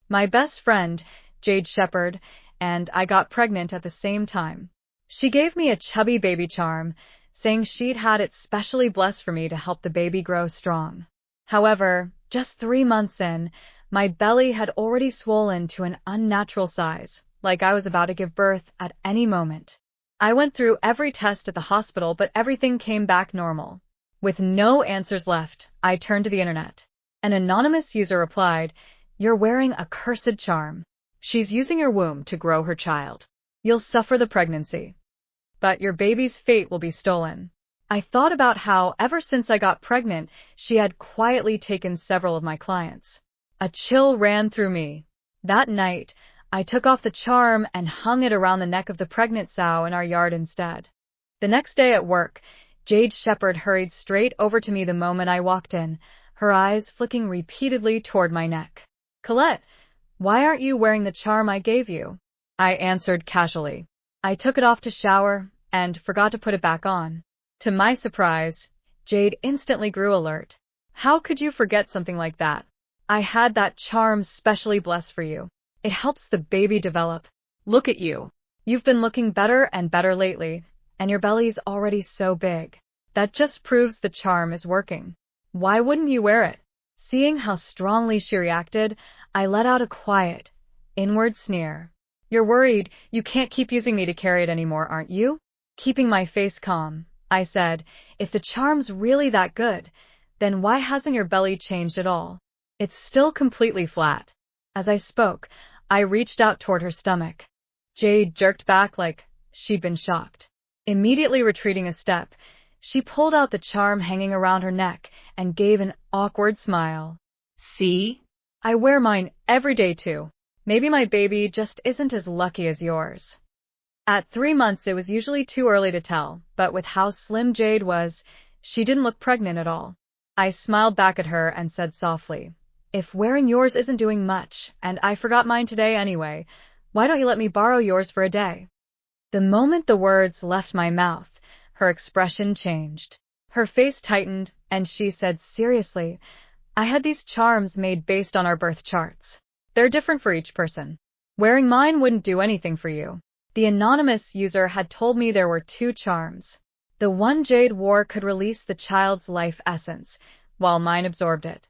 My best friend, Jade Shepherd, and I got pregnant at the same time. She gave me a chubby baby charm, saying she'd had it specially blessed for me to help the baby grow strong. However, just 3 months in, my belly had already swollen to an unnatural size, like I was about to give birth at any moment. I went through every test at the hospital, but everything came back normal. With no answers left, I turned to the internet. An anonymous user replied, "You're wearing a cursed charm. She's using your womb to grow her child. You'll suffer the pregnancy, but your baby's fate will be stolen." I thought about how, ever since I got pregnant, she had quietly taken several of my clients. A chill ran through me. That night, I took off the charm and hung it around the neck of the pregnant sow in our yard instead. The next day at work, Jade Shepherd hurried straight over to me the moment I walked in, her eyes flicking repeatedly toward my neck. "Colette, why aren't you wearing the charm I gave you?" I answered casually. I took it off to shower and forgot to put it back on. To my surprise, Jade instantly grew alert. "How could you forget something like that? I had that charm specially blessed for you. It helps the baby develop. Look at you. You've been looking better and better lately, and your belly's already so big. That just proves the charm is working. Why wouldn't you wear it?" Seeing how strongly she reacted, I let out a quiet, inward sneer. "You're worried you can't keep using me to carry it anymore, aren't you?" Keeping my face calm, I said, "If the charm's really that good, then why hasn't your belly changed at all? It's still completely flat." As I spoke, I reached out toward her stomach. Jade jerked back like she'd been shocked. Immediately retreating a step, she pulled out the charm hanging around her neck and gave an awkward smile. "See? I wear mine every day too. Maybe my baby just isn't as lucky as yours." At 3 months, it was usually too early to tell, but with how slim Jade was, she didn't look pregnant at all. I smiled back at her and said softly, "If wearing yours isn't doing much, and I forgot mine today anyway, why don't you let me borrow yours for a day?" The moment the words left my mouth, her expression changed. Her face tightened, and she said seriously, "I had these charms made based on our birth charts. They're different for each person. Wearing mine wouldn't do anything for you." The anonymous user had told me there were 2 charms. The one Jade wore could release the child's life essence, while mine absorbed it.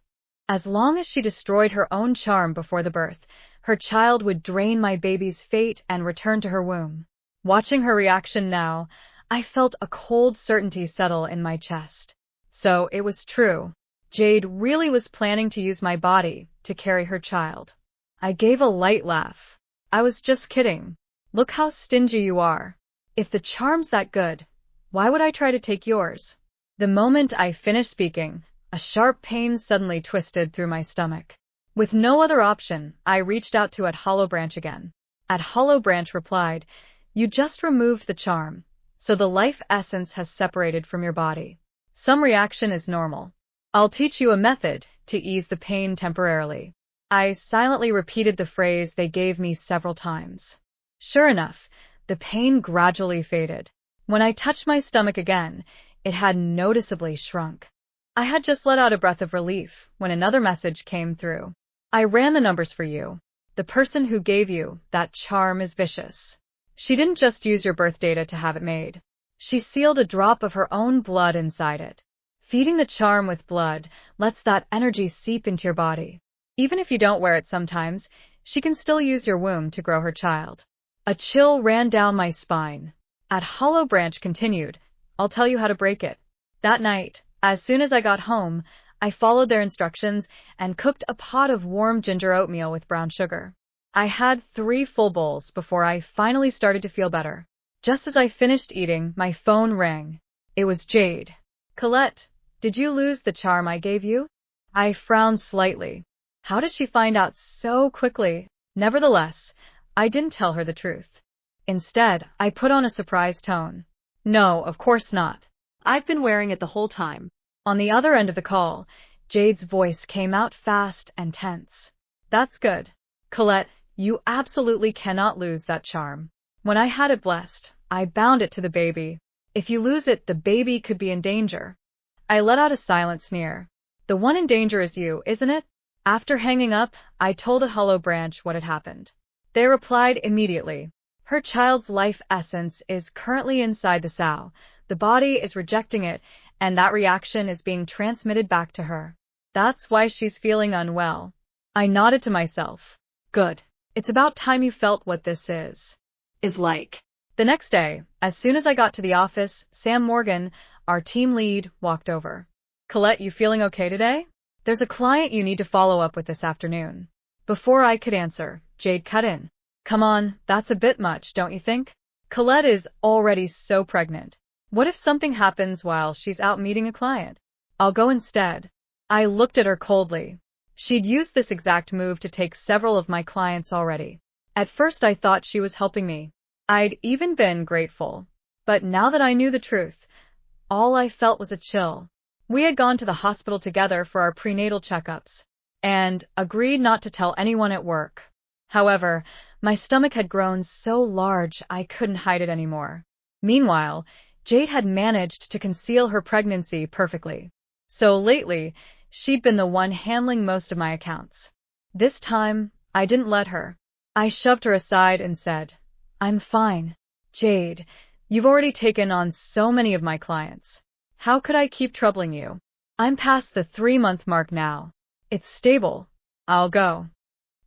As long as she destroyed her own charm before the birth, her child would drain my baby's fate and return to her womb. Watching her reaction now, I felt a cold certainty settle in my chest. So it was true. Jade really was planning to use my body to carry her child. I gave a light laugh. "I was just kidding. Look how stingy you are. If the charm's that good, why would I try to take yours?" The moment I finished speaking, a sharp pain suddenly twisted through my stomach. With no other option, I reached out to Hollow Branch again. Hollow Branch replied, "You just removed the charm, so the life essence has separated from your body. Some reaction is normal. I'll teach you a method to ease the pain temporarily." I silently repeated the phrase they gave me several times. Sure enough, the pain gradually faded. When I touched my stomach again, it had noticeably shrunk. I had just let out a breath of relief when another message came through. "I ran the numbers for you. The person who gave you that charm is vicious. She didn't just use your birth data to have it made. She sealed a drop of her own blood inside it. Feeding the charm with blood lets that energy seep into your body. Even if you don't wear it sometimes, she can still use your womb to grow her child." A chill ran down my spine. Hollow Branch continued, "I'll tell you how to break it." That night, as soon as I got home, I followed their instructions and cooked a pot of warm ginger oatmeal with brown sugar. I had 3 full bowls before I finally started to feel better. Just as I finished eating, my phone rang. It was Jade. "Colette, did you lose the charm I gave you?" I frowned slightly. How did she find out so quickly? Nevertheless, I didn't tell her the truth. Instead, I put on a surprised tone. "No, of course not. I've been wearing it the whole time." On the other end of the call, Jade's voice came out fast and tense. "That's good. Colette, you absolutely cannot lose that charm. When I had it blessed, I bound it to the baby. If you lose it, the baby could be in danger." I let out a silent sneer. "The one in danger is you, isn't it?" After hanging up, I told a hollow branch what had happened. They replied immediately. Her child's life essence is currently inside the sow. The body is rejecting it, and that reaction is being transmitted back to her. That's why she's feeling unwell. I nodded to myself. Good. It's about time you felt what this is like. The next day, as soon as I got to the office, Sam Morgan, our team lead, walked over. Colette, you feeling okay today? There's a client you need to follow up with this afternoon. Before I could answer, Jade cut in. Come on, that's a bit much, don't you think? Colette is already so pregnant. What if something happens while she's out meeting a client? I'll go instead. I looked at her coldly. She'd used this exact move to take several of my clients already. At first I thought she was helping me. I'd even been grateful. But now that I knew the truth, all I felt was a chill. We had gone to the hospital together for our prenatal checkups, and agreed not to tell anyone at work. However, my stomach had grown so large I couldn't hide it anymore. Meanwhile, Jade had managed to conceal her pregnancy perfectly. So lately, she'd been the one handling most of my accounts. This time, I didn't let her. I shoved her aside and said, I'm fine. Jade, you've already taken on so many of my clients. How could I keep troubling you? I'm past the 3-month mark now. It's stable. I'll go.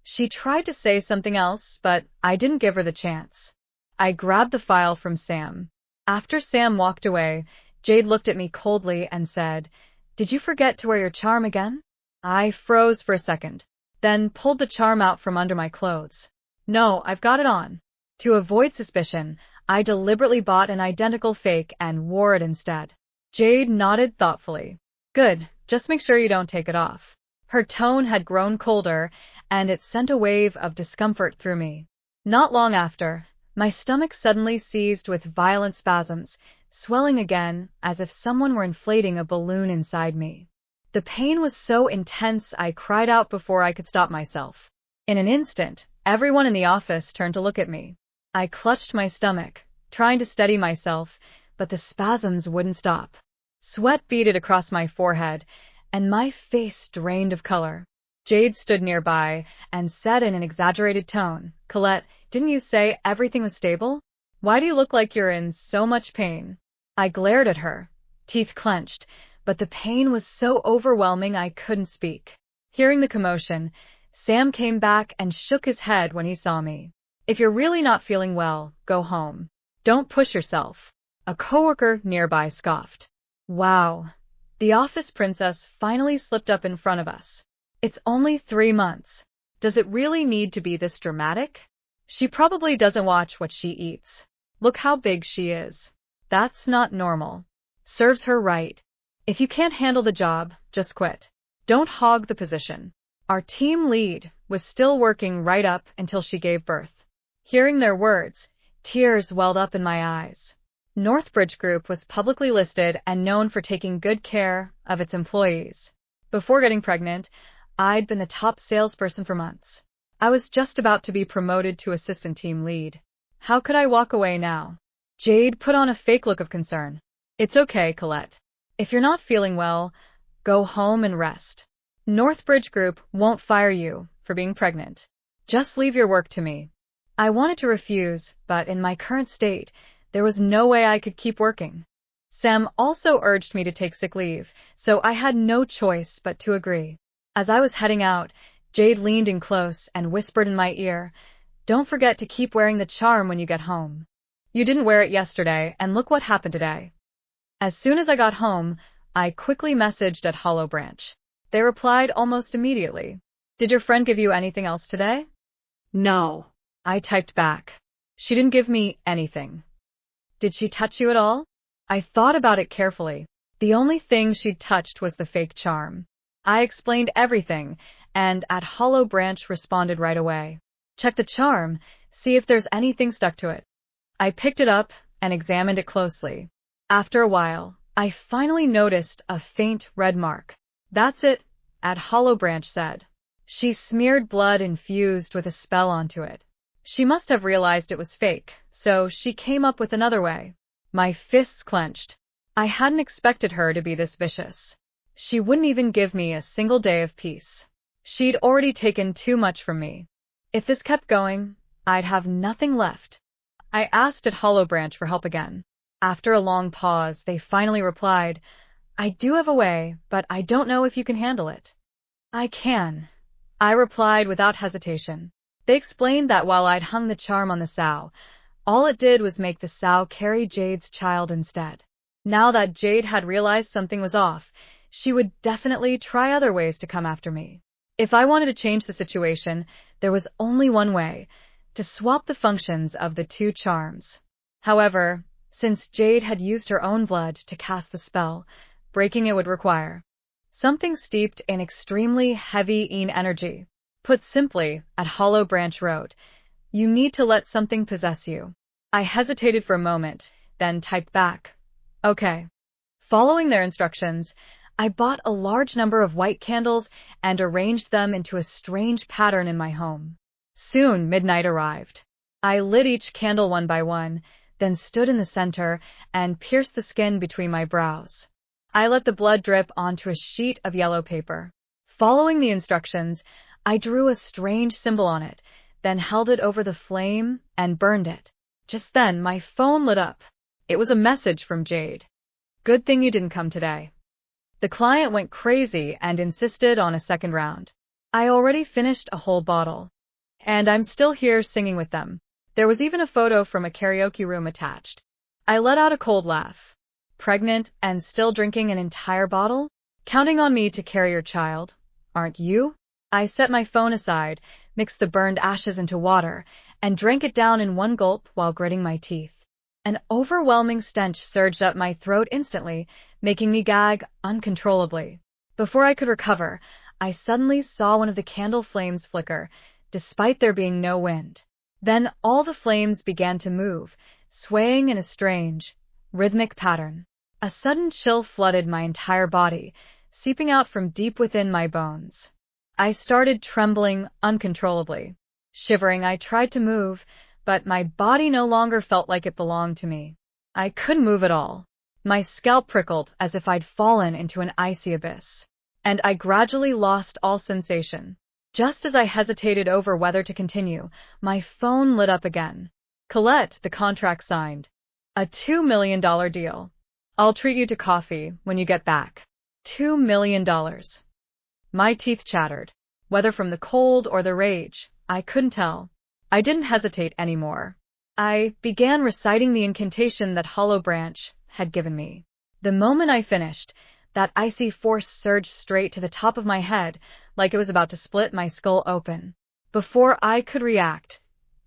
She tried to say something else, but I didn't give her the chance. I grabbed the file from Sam. After Sam walked away, Jade looked at me coldly and said, Did you forget to wear your charm again? I froze for a second, then pulled the charm out from under my clothes. No, I've got it on. To avoid suspicion, I deliberately bought an identical fake and wore it instead. Jade nodded thoughtfully. Good, just make sure you don't take it off. Her tone had grown colder, and it sent a wave of discomfort through me. Not long after, my stomach suddenly seized with violent spasms, swelling again as if someone were inflating a balloon inside me. The pain was so intense I cried out before I could stop myself. In an instant, everyone in the office turned to look at me. I clutched my stomach, trying to steady myself, but the spasms wouldn't stop. Sweat beaded across my forehead, and my face drained of color. Jade stood nearby and said in an exaggerated tone, Colette, didn't you say everything was stable? Why do you look like you're in so much pain? I glared at her, teeth clenched, but the pain was so overwhelming I couldn't speak. Hearing the commotion, Sam came back and shook his head when he saw me. If you're really not feeling well, go home. Don't push yourself. A coworker nearby scoffed. Wow, the office princess finally slipped up in front of us. It's only 3 months. Does it really need to be this dramatic? She probably doesn't watch what she eats. Look how big she is. That's not normal. Serves her right. If you can't handle the job, just quit. Don't hog the position. Our team lead was still working right up until she gave birth. Hearing their words, tears welled up in my eyes. Northbridge Group was publicly listed and known for taking good care of its employees. Before getting pregnant, I'd been the top salesperson for months. I was just about to be promoted to assistant team lead. How could I walk away now? Jade put on a fake look of concern. It's okay, Colette. If you're not feeling well, go home and rest. Northbridge Group won't fire you for being pregnant. Just leave your work to me. I wanted to refuse, but in my current state, there was no way I could keep working. Sam also urged me to take sick leave, so I had no choice but to agree. As I was heading out, Jade leaned in close and whispered in my ear, Don't forget to keep wearing the charm when you get home. You didn't wear it yesterday, and look what happened today. As soon as I got home, I quickly messaged at Hollow Branch. They replied almost immediately. Did your friend give you anything else today? No. I typed back. She didn't give me anything. Did she touch you at all? I thought about it carefully. The only thing she'd touched was the fake charm. I explained everything, and at Hollow Branch responded right away. Check the charm, see if there's anything stuck to it. I picked it up and examined it closely. After a while, I finally noticed a faint red mark. That's it, at Hollow Branch said. She smeared blood infused with a spell onto it. She must have realized it was fake, so she came up with another way. My fists clenched. I hadn't expected her to be this vicious. She wouldn't even give me a single day of peace. She'd already taken too much from me. If this kept going, I'd have nothing left. I asked at Hollow Branch for help again. After a long pause, they finally replied, I do have a way, but I don't know if you can handle it. I can, I replied without hesitation. They explained that while I'd hung the charm on the sow, all it did was make the sow carry Jade's child instead. Now that Jade had realized something was off, she would definitely try other ways to come after me. If I wanted to change the situation, there was only one way, to swap the functions of the two charms. However, since Jade had used her own blood to cast the spell, breaking it would require something steeped in extremely heavy energy. Put simply, at Hollow Branch Road, you need to let something possess you. I hesitated for a moment, then typed back, okay. Following their instructions, I bought a large number of white candles and arranged them into a strange pattern in my home. Soon midnight arrived. I lit each candle one by one, then stood in the center and pierced the skin between my brows. I let the blood drip onto a sheet of yellow paper. Following the instructions, I drew a strange symbol on it, then held it over the flame and burned it. Just then, my phone lit up. It was a message from Jade. Good thing you didn't come today. The client went crazy and insisted on a second round. I already finished a whole bottle. And I'm still here singing with them. There was even a photo from a karaoke room attached. I let out a cold laugh. Pregnant and still drinking an entire bottle? Counting on me to carry your child, aren't you? I set my phone aside, mixed the burned ashes into water, and drank it down in one gulp while gritting my teeth. An overwhelming stench surged up my throat instantly, making me gag uncontrollably. Before I could recover, I suddenly saw one of the candle flames flicker, despite there being no wind. Then all the flames began to move, swaying in a strange, rhythmic pattern. A sudden chill flooded my entire body, seeping out from deep within my bones. I started trembling uncontrollably. Shivering, I tried to move, but my body no longer felt like it belonged to me. I couldn't move at all. My scalp prickled as if I'd fallen into an icy abyss, and I gradually lost all sensation. Just as I hesitated over whether to continue, my phone lit up again. Colette, the contract signed. A $2 million deal. I'll treat you to coffee when you get back. $2 million. My teeth chattered. Whether from the cold or the rage, I couldn't tell. I didn't hesitate anymore. I began reciting the incantation that Hollow Branch had given me. The moment I finished, that icy force surged straight to the top of my head, like it was about to split my skull open. Before I could react,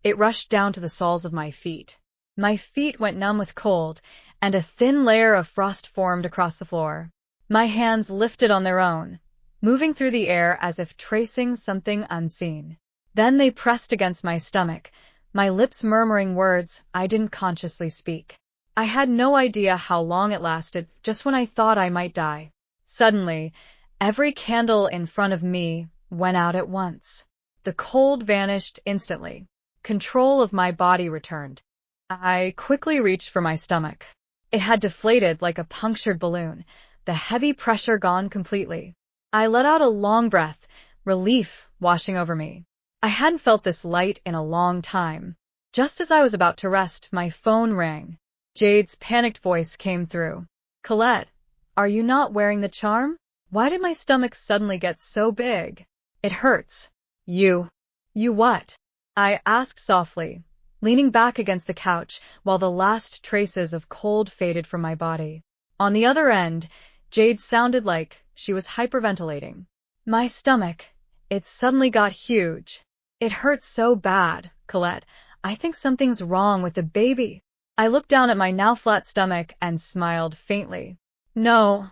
it rushed down to the soles of my feet. My feet went numb with cold, and a thin layer of frost formed across the floor. My hands lifted on their own, moving through the air as if tracing something unseen. Then they pressed against my stomach, my lips murmuring words I didn't consciously speak. I had no idea how long it lasted, just when I thought I might die. Suddenly, every candle in front of me went out at once. The cold vanished instantly. Control of my body returned. I quickly reached for my stomach. It had deflated like a punctured balloon, the heavy pressure gone completely. I let out a long breath, relief washing over me. I hadn't felt this light in a long time. Just as I was about to rest, my phone rang. Jade's panicked voice came through. Colette, are you not wearing the charm? Why did my stomach suddenly get so big? It hurts. You what? I asked softly, leaning back against the couch while the last traces of cold faded from my body. On the other end, Jade sounded like she was hyperventilating. My stomach, it suddenly got huge. It hurts so bad, Colette. I think something's wrong with the baby. I looked down at my now flat stomach and smiled faintly. No,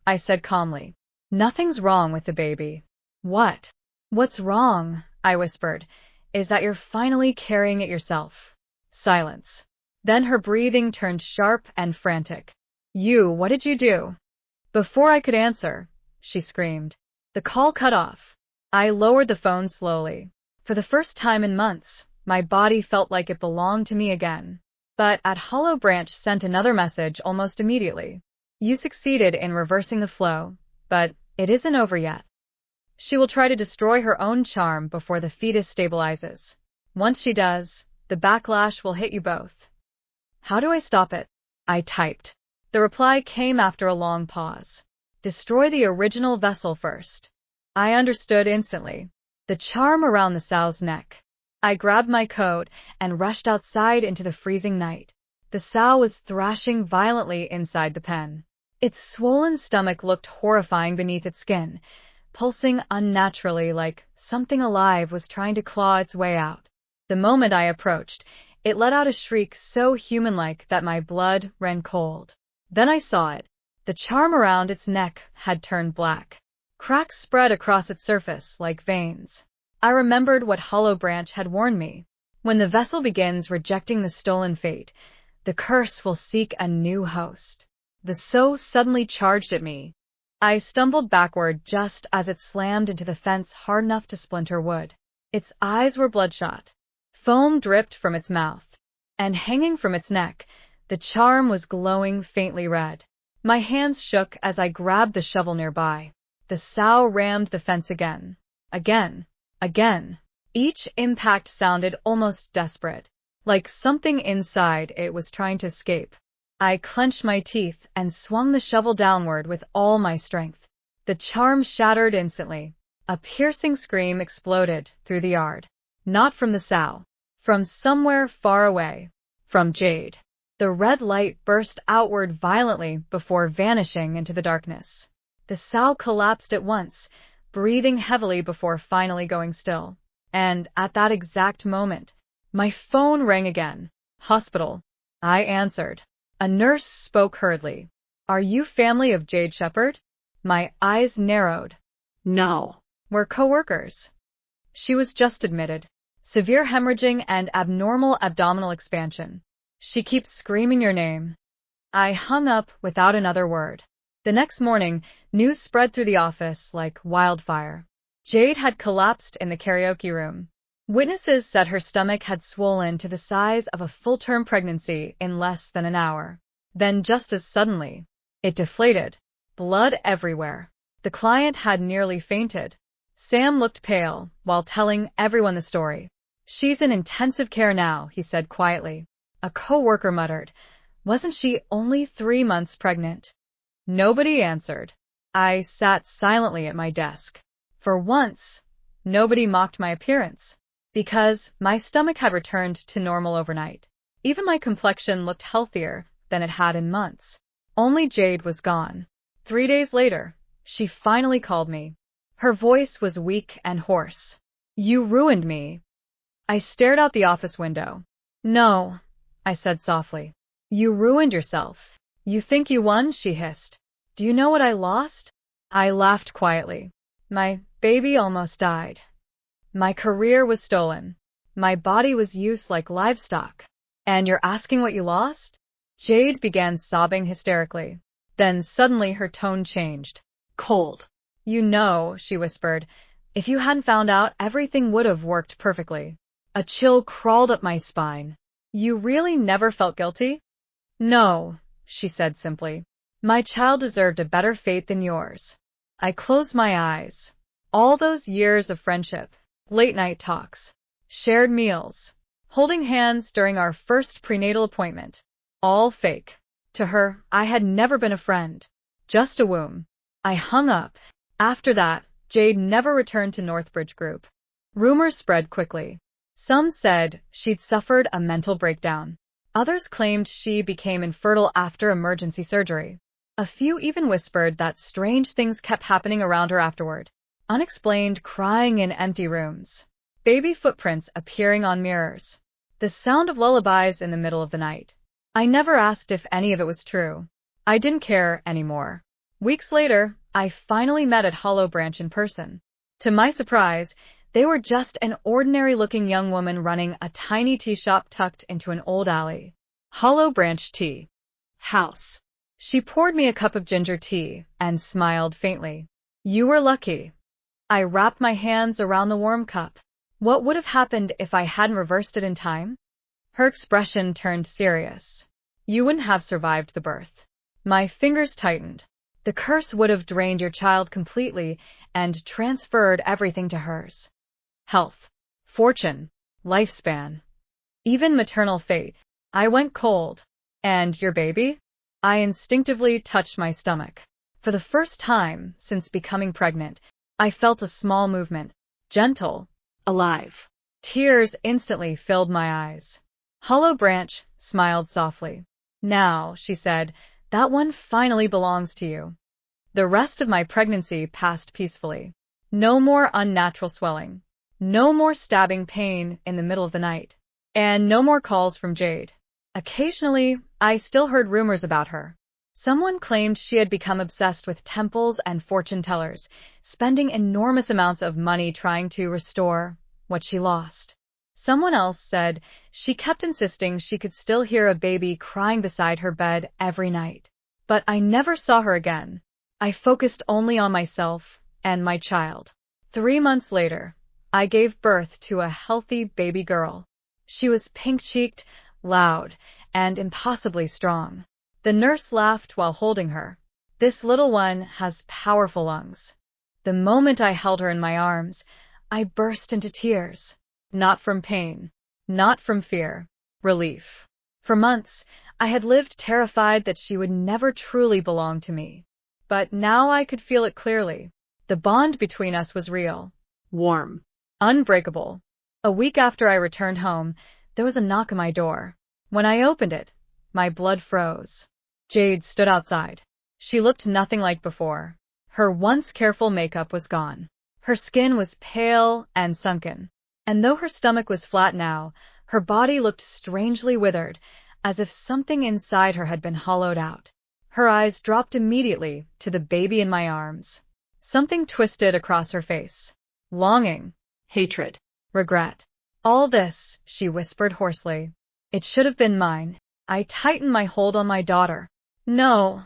I said calmly. Nothing's wrong with the baby. What? What's wrong, I whispered, is that you're finally carrying it yourself. Silence. Then her breathing turned sharp and frantic. What did you do? Before I could answer, she screamed. The call cut off. I lowered the phone slowly. For the first time in months, my body felt like it belonged to me again. But at Hollow Branch sent another message almost immediately. You succeeded in reversing the flow, but it isn't over yet. She will try to destroy her own charm before the fetus stabilizes. Once she does, the backlash will hit you both. How do I stop it? I typed. The reply came after a long pause. Destroy the original vessel first. I understood instantly. The charm around the sow's neck. I grabbed my coat and rushed outside into the freezing night. The sow was thrashing violently inside the pen. Its swollen stomach looked horrifying beneath its skin, pulsing unnaturally like something alive was trying to claw its way out. The moment I approached, it let out a shriek so human-like that my blood ran cold. Then I saw it. The charm around its neck had turned black. Cracks spread across its surface like veins. I remembered what Hollow Branch had warned me. When the vessel begins rejecting the stolen fate, the curse will seek a new host. The sow suddenly charged at me. I stumbled backward just as it slammed into the fence hard enough to splinter wood. Its eyes were bloodshot. Foam dripped from its mouth, and hanging from its neck, the charm was glowing faintly red. My hands shook as I grabbed the shovel nearby. The sow rammed the fence again. Again. Each impact sounded almost desperate, like something inside it was trying to escape. I clenched my teeth and swung the shovel downward with all my strength. The charm shattered instantly. A piercing scream exploded through the yard. Not from the sow. From somewhere far away. From Jade. The red light burst outward violently before vanishing into the darkness. The sow collapsed at once, breathing heavily before finally going still. And at that exact moment, my phone rang again. Hospital. I answered. A nurse spoke hurriedly. Are you family of Jade Shepherd? My eyes narrowed. No. We're co-workers. She was just admitted. Severe hemorrhaging and abnormal abdominal expansion. She keeps screaming your name. I hung up without another word. The next morning, news spread through the office like wildfire. Jade had collapsed in the karaoke room. Witnesses said her stomach had swollen to the size of a full-term pregnancy in less than an hour. Then just as suddenly, it deflated. Blood everywhere. The client had nearly fainted. Sam looked pale while telling everyone the story. She's in intensive care now, he said quietly. A co-worker muttered, wasn't she only 3 months pregnant? Nobody answered. I sat silently at my desk. For once, nobody mocked my appearance, because my stomach had returned to normal overnight. Even my complexion looked healthier than it had in months. Only Jade was gone. 3 days later, she finally called me. Her voice was weak and hoarse. You ruined me. I stared out the office window. No, I said softly. You ruined yourself. You think you won, she hissed. Do you know what I lost? I laughed quietly. My baby almost died. My career was stolen. My body was used like livestock. And you're asking what you lost? Jade began sobbing hysterically. Then suddenly her tone changed. Cold. You know, she whispered, if you hadn't found out, everything would have worked perfectly. A chill crawled up my spine. You really never felt guilty? No, she said simply. My child deserved a better fate than yours. I closed my eyes. All those years of friendship, late-night talks, shared meals, holding hands during our first prenatal appointment. All fake. To her, I had never been a friend. Just a womb. I hung up. After that, Jade never returned to Northbridge Group. Rumors spread quickly. Some said she'd suffered a mental breakdown. Others claimed she became infertile after emergency surgery. A few even whispered that strange things kept happening around her afterward. Unexplained crying in empty rooms. Baby footprints appearing on mirrors. The sound of lullabies in the middle of the night. I never asked if any of it was true. I didn't care anymore. Weeks later, I finally met at Hollow Branch in person. To my surprise, they were just an ordinary-looking young woman running a tiny tea shop tucked into an old alley. Hollow Branch Tea House. She poured me a cup of ginger tea and smiled faintly. You were lucky. I wrapped my hands around the warm cup. What would have happened if I hadn't reversed it in time? Her expression turned serious. You wouldn't have survived the birth. My fingers tightened. The curse would have drained your child completely and transferred everything to hers. Health, fortune, lifespan, even maternal fate. I went cold. And your baby? I instinctively touched my stomach. For the first time since becoming pregnant, I felt a small movement, gentle, alive. Tears instantly filled my eyes. Hollow Branch smiled softly. Now, she said, that one finally belongs to you. The rest of my pregnancy passed peacefully. No more unnatural swelling. No more stabbing pain in the middle of the night. And no more calls from Jade. Occasionally, I still heard rumors about her. Someone claimed she had become obsessed with temples and fortune tellers, spending enormous amounts of money trying to restore what she lost. Someone else said she kept insisting she could still hear a baby crying beside her bed every night. But I never saw her again. I focused only on myself and my child. 3 months later, I gave birth to a healthy baby girl. She was pink-cheeked, loud, and impossibly strong. The nurse laughed while holding her. This little one has powerful lungs. The moment I held her in my arms, I burst into tears. Not from pain, not from fear, relief. For months, I had lived terrified that she would never truly belong to me. But now I could feel it clearly. The bond between us was real, warm, unbreakable. A week after I returned home, there was a knock on my door. When I opened it, my blood froze. Jade stood outside. She looked nothing like before. Her once careful makeup was gone. Her skin was pale and sunken. And though her stomach was flat now, her body looked strangely withered, as if something inside her had been hollowed out. Her eyes dropped immediately to the baby in my arms. Something twisted across her face. Longing, hatred, regret. All this, she whispered hoarsely. It should have been mine. I tightened my hold on my daughter. No,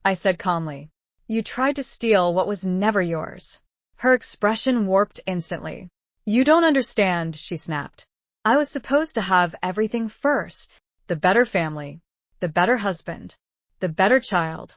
I said calmly. You tried to steal what was never yours. Her expression warped instantly. You don't understand, she snapped. I was supposed to have everything first. The better family, the better husband, the better child.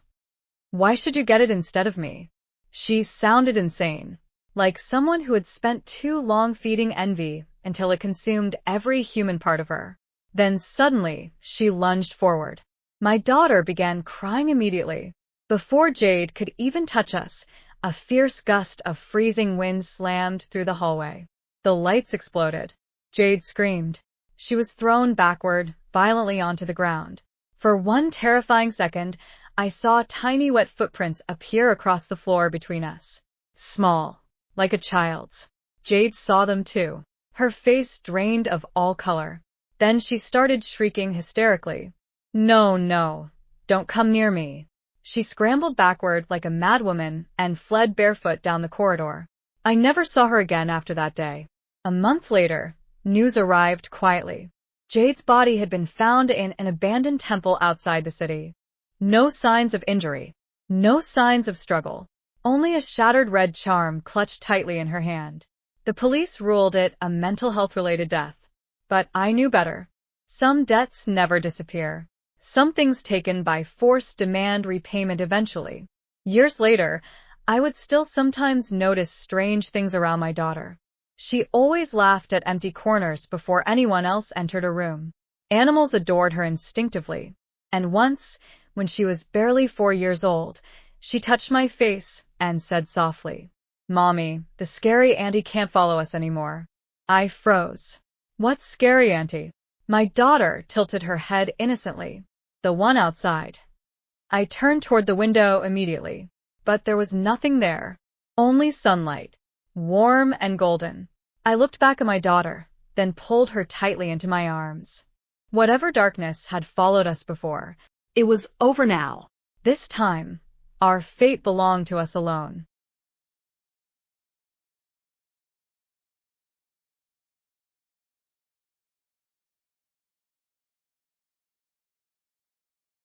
Why should you get it instead of me? She sounded insane, like someone who had spent too long feeding envy until it consumed every human part of her. Then suddenly, she lunged forward. My daughter began crying immediately. Before Jade could even touch us, a fierce gust of freezing wind slammed through the hallway. The lights exploded. Jade screamed. She was thrown backward, violently onto the ground. For one terrifying second, I saw tiny wet footprints appear across the floor between us. Small, like a child's. Jade saw them too. Her face drained of all color. Then she started shrieking hysterically. No, no, don't come near me. She scrambled backward like a madwoman and fled barefoot down the corridor. I never saw her again after that day. A month later, news arrived quietly. Jade's body had been found in an abandoned temple outside the city. No signs of injury, no signs of struggle, only a shattered red charm clutched tightly in her hand. The police ruled it a mental health-related death. But I knew better. Some debts never disappear. Some things taken by force demand repayment eventually. Years later, I would still sometimes notice strange things around my daughter. She always laughed at empty corners before anyone else entered a room. Animals adored her instinctively. And once, when she was barely 4 years old, she touched my face and said softly, "Mommy, the scary auntie can't follow us anymore." I froze. What's scary, auntie? My daughter tilted her head innocently. The one outside. I turned toward the window immediately, but there was nothing there. Only sunlight, warm and golden. I looked back at my daughter, then pulled her tightly into my arms. Whatever darkness had followed us before, it was over now. This time, our fate belonged to us alone.